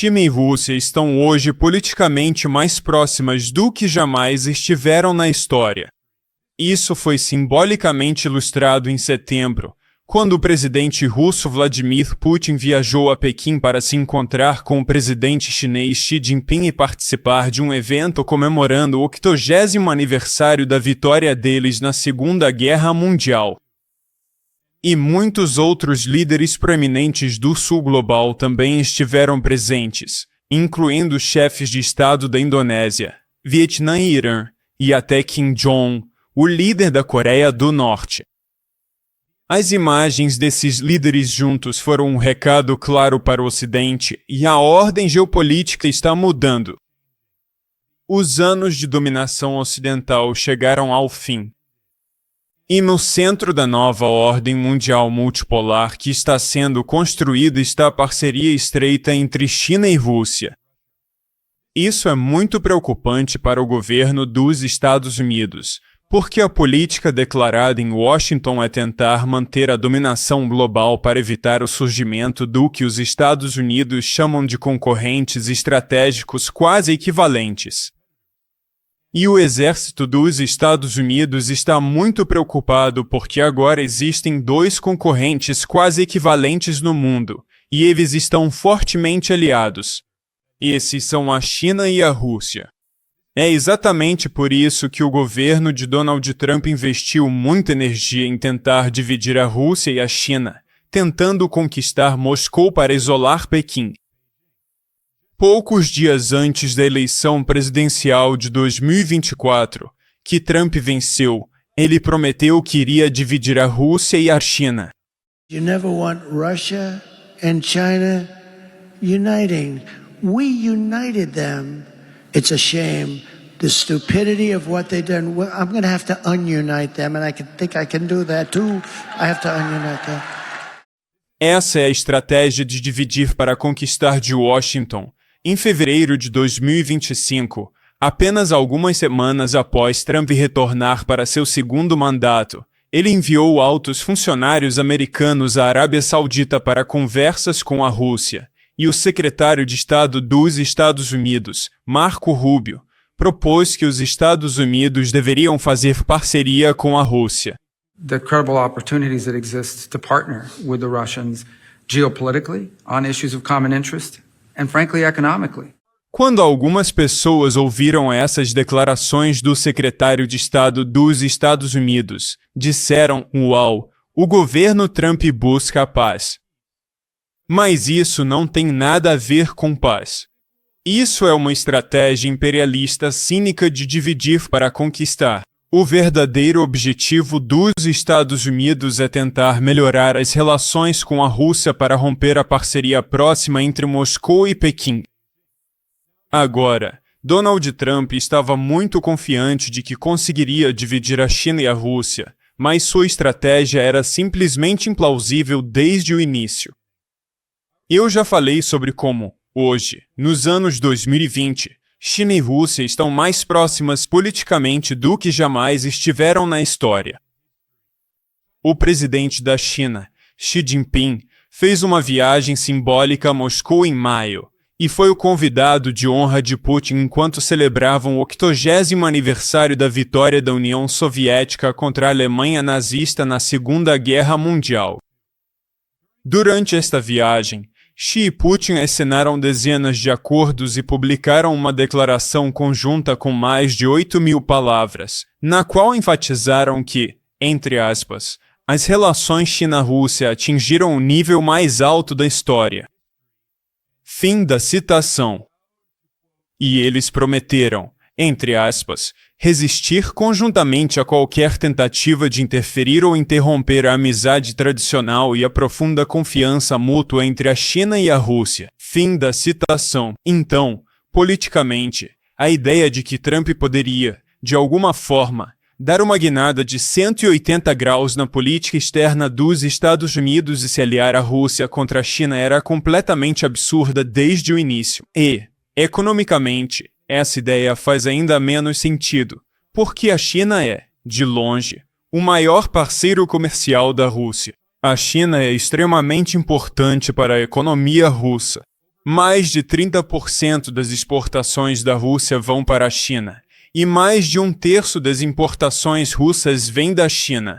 China e Rússia estão hoje politicamente mais próximas do que jamais estiveram na história. Isso foi simbolicamente ilustrado em setembro, quando o presidente russo Vladimir Putin viajou a Pequim para se encontrar com o presidente chinês Xi Jinping e participar de um evento comemorando o 80º aniversário da vitória deles na Segunda Guerra Mundial. E muitos outros líderes proeminentes do Sul Global também estiveram presentes, incluindo chefes de Estado da Indonésia, Vietnã e Irã, e até Kim Jong-un, o líder da Coreia do Norte. As imagens desses líderes juntos foram um recado claro para o Ocidente e a ordem geopolítica está mudando. Os anos de dominação ocidental chegaram ao fim. E no centro da nova ordem mundial multipolar que está sendo construída está a parceria estreita entre China e Rússia. Isso é muito preocupante para o governo dos Estados Unidos, porque a política declarada em Washington é tentar manter a dominação global para evitar o surgimento do que os Estados Unidos chamam de concorrentes estratégicos quase equivalentes. E o exército dos Estados Unidos está muito preocupado porque agora existem dois concorrentes quase equivalentes no mundo, e eles estão fortemente aliados. Esses são a China e a Rússia. É exatamente por isso que o governo de Donald Trump investiu muita energia em tentar dividir a Rússia e a China, tentando conquistar Moscou para isolar Pequim. Poucos dias antes da eleição presidencial de 2024, que Trump venceu, ele prometeu que iria dividir a Rússia e a China. You never want Russia and China uniting. We united them. It's a shame. The stupidity of what they've done. Well, I'm going to have to ununite them, and I think I can do that too. I have to ununite them. Essa é a estratégia de dividir para conquistar de Washington. Em fevereiro de 2025, apenas algumas semanas após Trump retornar para seu segundo mandato, ele enviou altos funcionários americanos à Arábia Saudita para conversas com a Rússia, e o secretário de Estado dos Estados Unidos, Marco Rubio, propôs que os Estados Unidos deveriam fazer parceria com a Rússia. The credible opportunities that exist to partner with the Russians geopolitically on issues of common interest and frankly economically. Quando algumas pessoas ouviram essas declarações do secretário de Estado dos Estados Unidos, disseram: "Uau, o governo Trump busca a paz." Mas isso não tem nada a ver com paz. Isso é uma estratégia imperialista cínica de dividir para conquistar. O verdadeiro objetivo dos Estados Unidos é tentar melhorar as relações com a Rússia para romper a parceria próxima entre Moscou e Pequim. Agora, Donald Trump estava muito confiante de que conseguiria dividir a China e a Rússia, mas sua estratégia era simplesmente implausível desde o início. Eu já falei sobre como, hoje, nos anos 2020, China e Rússia estão mais próximas politicamente do que jamais estiveram na história. O presidente da China, Xi Jinping, fez uma viagem simbólica a Moscou em maio, e foi o convidado de honra de Putin enquanto celebravam o 80º aniversário da vitória da União Soviética contra a Alemanha nazista na Segunda Guerra Mundial. Durante esta viagem, Xi e Putin assinaram dezenas de acordos e publicaram uma declaração conjunta com mais de 8.000 palavras, na qual enfatizaram que, entre aspas, as relações China-Rússia atingiram o nível mais alto da história. Fim da citação. E eles prometeram, entre aspas, resistir conjuntamente a qualquer tentativa de interferir ou interromper a amizade tradicional e a profunda confiança mútua entre a China e a Rússia. Fim da citação. Então, politicamente, a ideia de que Trump poderia, de alguma forma, dar uma guinada de 180 graus na política externa dos Estados Unidos e se aliar à Rússia contra a China era completamente absurda desde o início. E, economicamente, essa ideia faz ainda menos sentido, porque a China é, de longe, o maior parceiro comercial da Rússia. A China é extremamente importante para a economia russa. Mais de 30% das exportações da Rússia vão para a China, e mais de 1/3 das importações russas vem da China.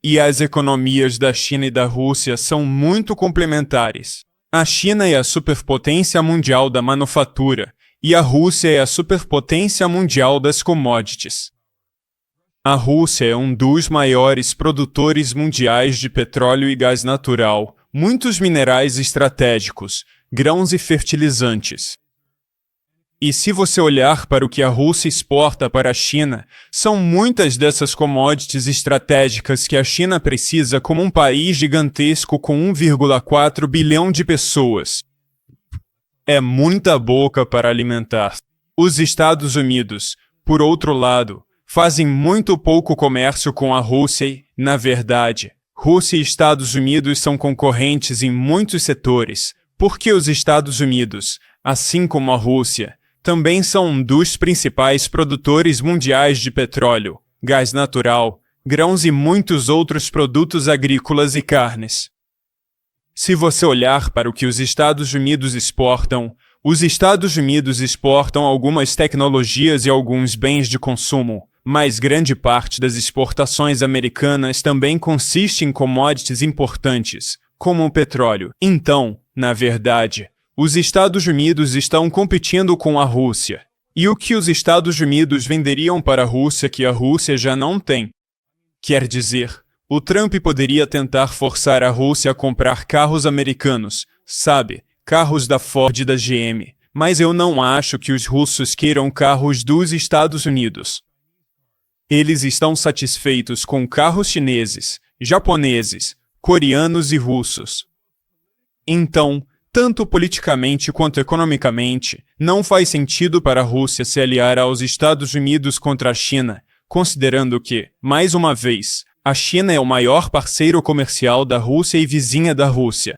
E as economias da China e da Rússia são muito complementares. A China é a superpotência mundial da manufatura, e a Rússia é a superpotência mundial das commodities. A Rússia é um dos maiores produtores mundiais de petróleo e gás natural, muitos minerais estratégicos, grãos e fertilizantes. E se você olhar para o que a Rússia exporta para a China, são muitas dessas commodities estratégicas que a China precisa como um país gigantesco com 1,4 bilhão de pessoas. É muita boca para alimentar. Os Estados Unidos, por outro lado, fazem muito pouco comércio com a Rússia e, na verdade, Rússia e Estados Unidos são concorrentes em muitos setores, porque os Estados Unidos, assim como a Rússia, também são um dos principais produtores mundiais de petróleo, gás natural, grãos e muitos outros produtos agrícolas e carnes. Se você olhar para o que os Estados Unidos exportam, os Estados Unidos exportam algumas tecnologias e alguns bens de consumo, mas grande parte das exportações americanas também consiste em commodities importantes, como o petróleo. Então, na verdade, os Estados Unidos estão competindo com a Rússia. E o que os Estados Unidos venderiam para a Rússia que a Rússia já não tem? Quer dizer, o Trump poderia tentar forçar a Rússia a comprar carros americanos, sabe, carros da Ford e da GM, mas eu não acho que os russos queiram carros dos Estados Unidos. Eles estão satisfeitos com carros chineses, japoneses, coreanos e russos. Então, tanto politicamente quanto economicamente, não faz sentido para a Rússia se aliar aos Estados Unidos contra a China, considerando que, mais uma vez, a China é o maior parceiro comercial da Rússia e vizinha da Rússia.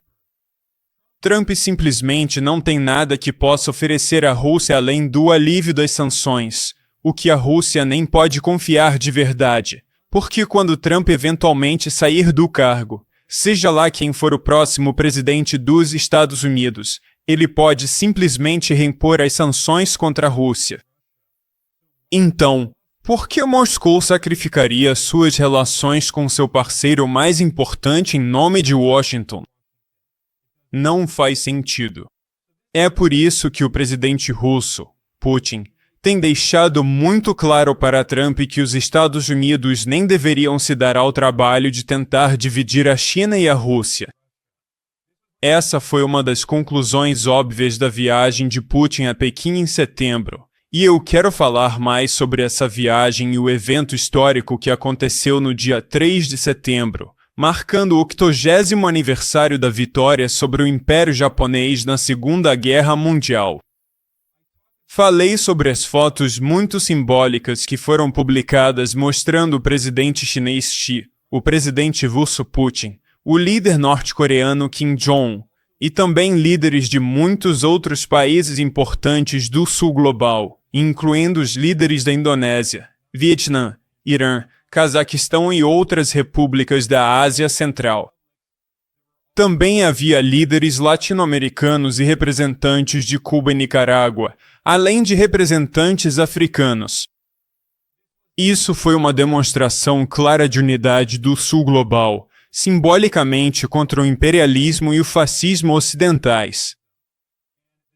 Trump simplesmente não tem nada que possa oferecer à Rússia além do alívio das sanções, o que a Rússia nem pode confiar de verdade, porque quando Trump eventualmente sair do cargo, seja lá quem for o próximo presidente dos Estados Unidos, ele pode simplesmente reimpor as sanções contra a Rússia. Então, por que Moscou sacrificaria suas relações com seu parceiro mais importante em nome de Washington? Não faz sentido. É por isso que o presidente russo, Putin, tem deixado muito claro para Trump que os Estados Unidos nem deveriam se dar ao trabalho de tentar dividir a China e a Rússia. Essa foi uma das conclusões óbvias da viagem de Putin a Pequim em setembro, e eu quero falar mais sobre essa viagem e o evento histórico que aconteceu no dia 3 de setembro, marcando o 80º aniversário da vitória sobre o Império Japonês na Segunda Guerra Mundial. Falei sobre as fotos muito simbólicas que foram publicadas mostrando o presidente chinês Xi, o presidente russo Putin, o líder norte-coreano Kim Jong-un e também líderes de muitos outros países importantes do sul global, incluindo os líderes da Indonésia, Vietnã, Irã, Cazaquistão e outras repúblicas da Ásia Central. Também havia líderes latino-americanos e representantes de Cuba e Nicarágua, além de representantes africanos. Isso foi uma demonstração clara de unidade do Sul global, simbolicamente contra o imperialismo e o fascismo ocidentais.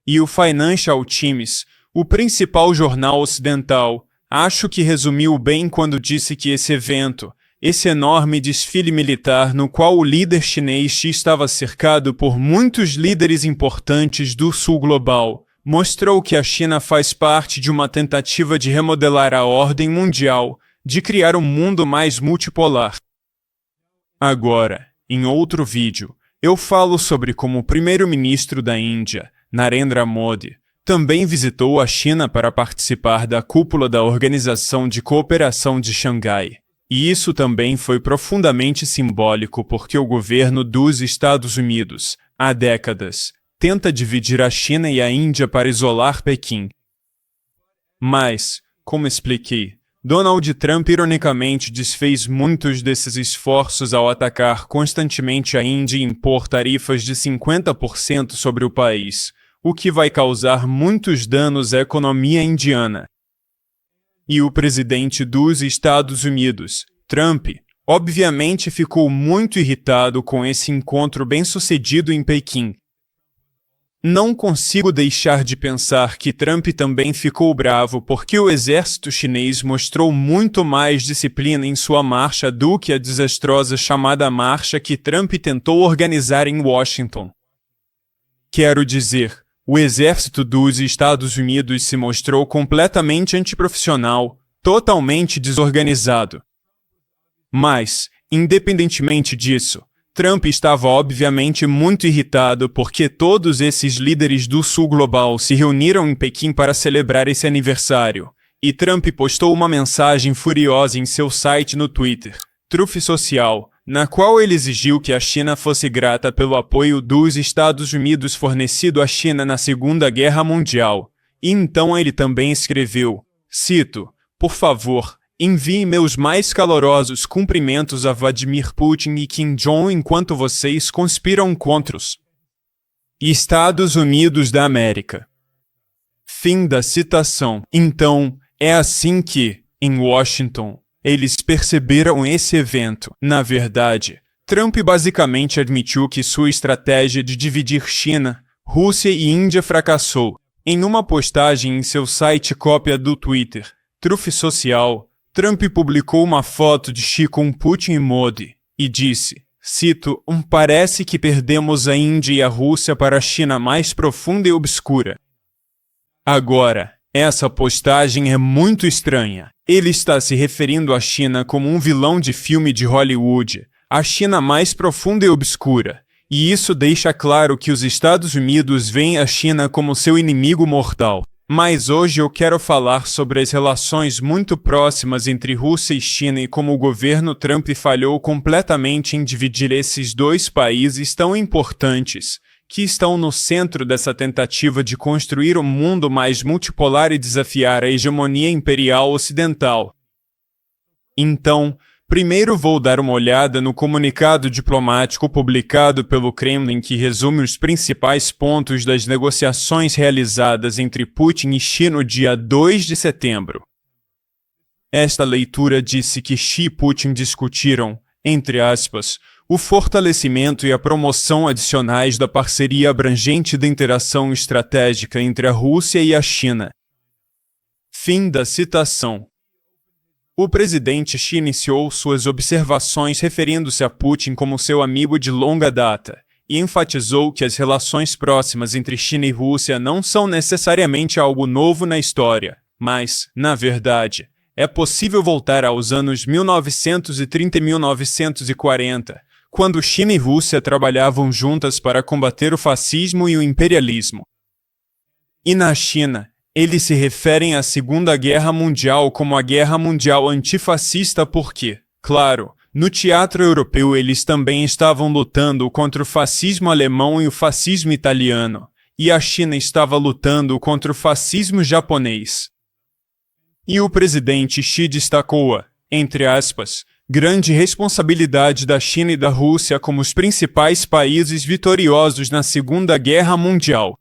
E o Financial Times, o principal jornal ocidental, acho que resumiu bem quando disse que esse evento, esse enorme desfile militar no qual o líder chinês Xi estava cercado por muitos líderes importantes do Sul global, mostrou que a China faz parte de uma tentativa de remodelar a ordem mundial, de criar um mundo mais multipolar. Agora, em outro vídeo, eu falo sobre como o primeiro-ministro da Índia, Narendra Modi, também visitou a China para participar da cúpula da Organização de Cooperação de Xangai. E isso também foi profundamente simbólico porque o governo dos Estados Unidos, há décadas, tenta dividir a China e a Índia para isolar Pequim. Mas, como expliquei, Donald Trump ironicamente desfez muitos desses esforços ao atacar constantemente a Índia e impor tarifas de 50% sobre o país, o que vai causar muitos danos à economia indiana. E o presidente dos Estados Unidos, Trump, obviamente ficou muito irritado com esse encontro bem-sucedido em Pequim. Não consigo deixar de pensar que Trump também ficou bravo porque o exército chinês mostrou muito mais disciplina em sua marcha do que a desastrosa chamada marcha que Trump tentou organizar em Washington. Quero dizer, o exército dos Estados Unidos se mostrou completamente antiprofissional, totalmente desorganizado. Mas, independentemente disso, Trump estava obviamente muito irritado porque todos esses líderes do Sul Global se reuniram em Pequim para celebrar esse aniversário, e Trump postou uma mensagem furiosa em seu site no Twitter, Truth Social, na qual ele exigiu que a China fosse grata pelo apoio dos Estados Unidos fornecido à China na Segunda Guerra Mundial. E então ele também escreveu, cito, "Por favor, enviem meus mais calorosos cumprimentos a Vladimir Putin e Kim Jong enquanto vocês conspiram contra os Estados Unidos da América." Fim da citação. Então, é assim que, em Washington, eles perceberam esse evento. Na verdade, Trump basicamente admitiu que sua estratégia de dividir China, Rússia e Índia fracassou. Em uma postagem em seu site cópia do Twitter, Truth Social, Trump publicou uma foto de Xi com Putin e Modi, e disse, cito, "Parece que perdemos a Índia e a Rússia para a China mais profunda e obscura." Agora, essa postagem é muito estranha. Ele está se referindo à China como um vilão de filme de Hollywood, a China mais profunda e obscura, e isso deixa claro que os Estados Unidos veem a China como seu inimigo mortal. Mas hoje eu quero falar sobre as relações muito próximas entre Rússia e China e como o governo Trump falhou completamente em dividir esses dois países tão importantes, que estão no centro dessa tentativa de construir um mundo mais multipolar e desafiar a hegemonia imperial ocidental. Então, primeiro vou dar uma olhada no comunicado diplomático publicado pelo Kremlin que resume os principais pontos das negociações realizadas entre Putin e Xi no dia 2 de setembro. Esta leitura disse que Xi e Putin discutiram, entre aspas, o fortalecimento e a promoção adicionais da parceria abrangente da interação estratégica entre a Rússia e a China. Fim da citação. O presidente Xi iniciou suas observações referindo-se a Putin como seu amigo de longa data, e enfatizou que as relações próximas entre China e Rússia não são necessariamente algo novo na história, mas, na verdade, é possível voltar aos anos 1930 e 1940, quando China e Rússia trabalhavam juntas para combater o fascismo e o imperialismo. E na China, eles se referem à Segunda Guerra Mundial como a Guerra Mundial Antifascista porque, claro, no teatro europeu eles também estavam lutando contra o fascismo alemão e o fascismo italiano, e a China estava lutando contra o fascismo japonês. E o presidente Xi destacou a, entre aspas, grande responsabilidade da China e da Rússia como os principais países vitoriosos na Segunda Guerra Mundial.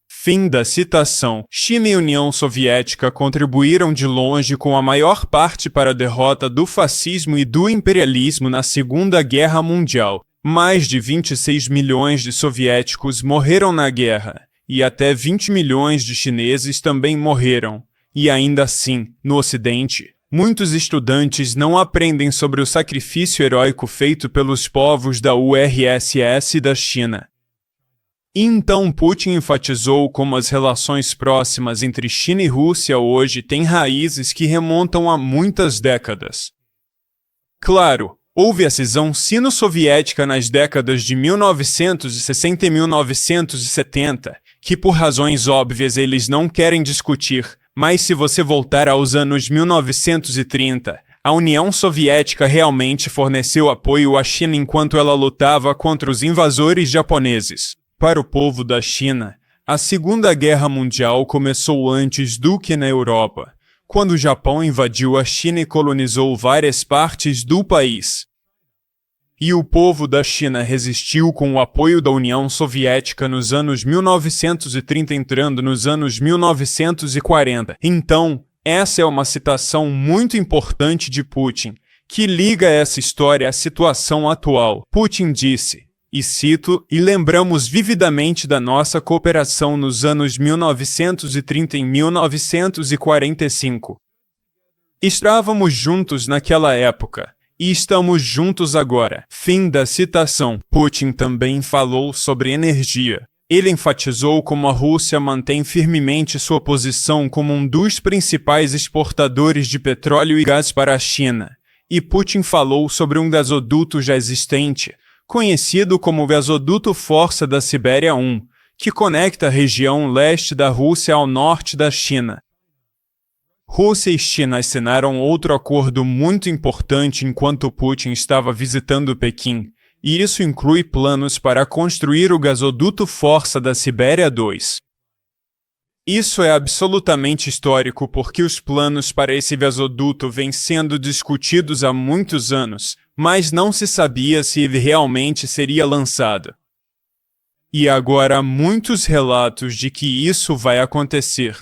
Fim da citação. China e União Soviética contribuíram de longe com a maior parte para a derrota do fascismo e do imperialismo na Segunda Guerra Mundial. Mais de 26 milhões de soviéticos morreram na guerra, e até 20 milhões de chineses também morreram. E ainda assim, no Ocidente, muitos estudantes não aprendem sobre o sacrifício heróico feito pelos povos da URSS e da China. E então Putin enfatizou como as relações próximas entre China e Rússia hoje têm raízes que remontam a muitas décadas. Claro, houve a cisão sino-soviética nas décadas de 1960 e 1970, que por razões óbvias eles não querem discutir, mas se você voltar aos anos 1930, a União Soviética realmente forneceu apoio à China enquanto ela lutava contra os invasores japoneses. Para o povo da China, a Segunda Guerra Mundial começou antes do que na Europa, quando o Japão invadiu a China e colonizou várias partes do país. E o povo da China resistiu com o apoio da União Soviética nos anos 1930 entrando nos anos 1940. Então, essa é uma citação muito importante de Putin, que liga essa história à situação atual. Putin disse, e cito, e lembramos vividamente da nossa cooperação nos anos 1930 e 1945. Estávamos juntos naquela época, e estamos juntos agora. Fim da citação. Putin também falou sobre energia. Ele enfatizou como a Rússia mantém firmemente sua posição como um dos principais exportadores de petróleo e gás para a China. E Putin falou sobre um gasoduto já existente, conhecido como Gasoduto Força da Sibéria 1, que conecta a região leste da Rússia ao norte da China. Rússia e China assinaram outro acordo muito importante enquanto Putin estava visitando Pequim, e isso inclui planos para construir o Gasoduto Força da Sibéria 2. Isso é absolutamente histórico porque os planos para esse gasoduto vêm sendo discutidos há muitos anos, mas não se sabia se ele realmente seria lançado. E agora há muitos relatos de que isso vai acontecer.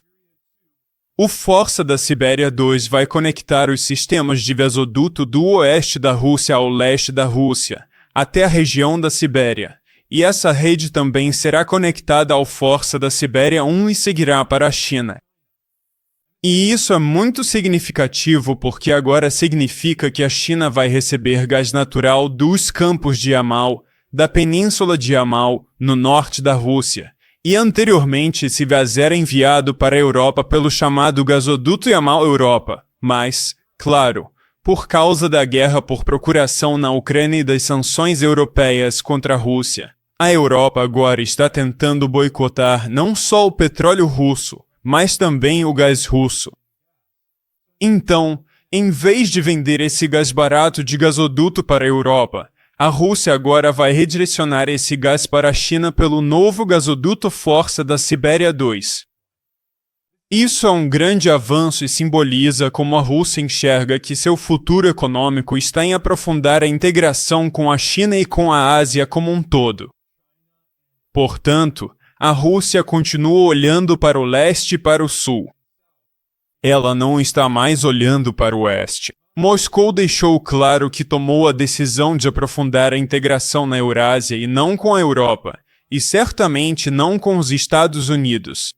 O Força da Sibéria 2 vai conectar os sistemas de gasoduto do oeste da Rússia ao leste da Rússia, até a região da Sibéria. E essa rede também será conectada ao Força da Sibéria 1 e seguirá para a China. E isso é muito significativo porque agora significa que a China vai receber gás natural dos campos de Yamal, da península de Yamal, no norte da Rússia. E anteriormente esse gás era enviado para a Europa pelo chamado Gasoduto Yamal-Europa. Mas, claro, por causa da guerra por procuração na Ucrânia e das sanções europeias contra a Rússia, a Europa agora está tentando boicotar não só o petróleo russo, mas também o gás russo. Então, em vez de vender esse gás barato de gasoduto para a Europa, a Rússia agora vai redirecionar esse gás para a China pelo novo gasoduto Força da Sibéria 2. Isso é um grande avanço e simboliza como a Rússia enxerga que seu futuro econômico está em aprofundar a integração com a China e com a Ásia como um todo. Portanto, a Rússia continua olhando para o leste e para o sul. Ela não está mais olhando para o oeste. Moscou deixou claro que tomou a decisão de aprofundar a integração na Eurásia e não com a Europa, e certamente não com os Estados Unidos.